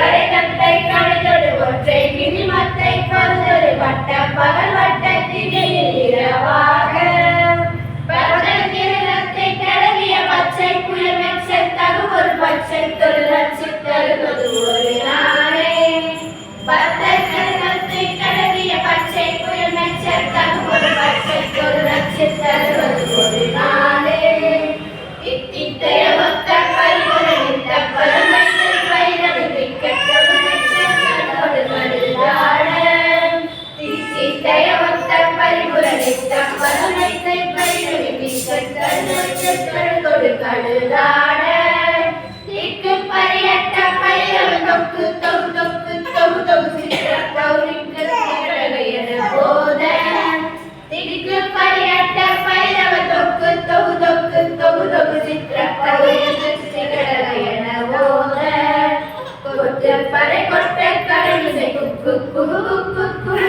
கரைதத்தை கணிதொடு ஒற்றை கிளிமத்தை கொண்டொரு வட்ட பகல் வட்ட திகையில் இரவாக பச்சை கிரணத்தை தடவிய பச்சை புயல் மெச்சை தகு ஒரு பச்சை தொழில் நச்சு தருவது ஒரு நாளே பச்சை கிரணத்தை தடவிய பச்சை புயல் மெச்சை தகு ஒரு பச்சை தொழில் நச்சு தருவது ஒரு நாளே இத்தித்தைய மொத்த பரிமுறைத்த பரமைத்து பயிரவு விக்கெட்டொரு மெச்சோடு மடுதாட இத்தித்தைய மொத்த பரிமுறைத்த பரமைத்து பயிரவு விக்கெட்டொரு மெச்சோடு கடுதாட திக்கு பரியட்ட பயிரவு தொக்கு தொகு தொக்கு தொகு தொகு சித்திர கௌரிக்கு திரகையன போத திக்கு பரியட்ட பயிரவு தொக்கு தொகு தொக்கு தொகு தொகு சித்திர கௌரிக்கு திரகையன போத கொட்டு பறை கொட்ட கரையுதை குக்கு குகு குக்கு குகு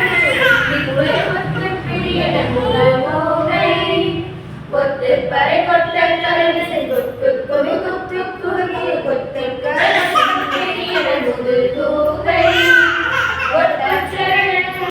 குகு பிரியன முகமோகை கொட்டு பறை கொட்ட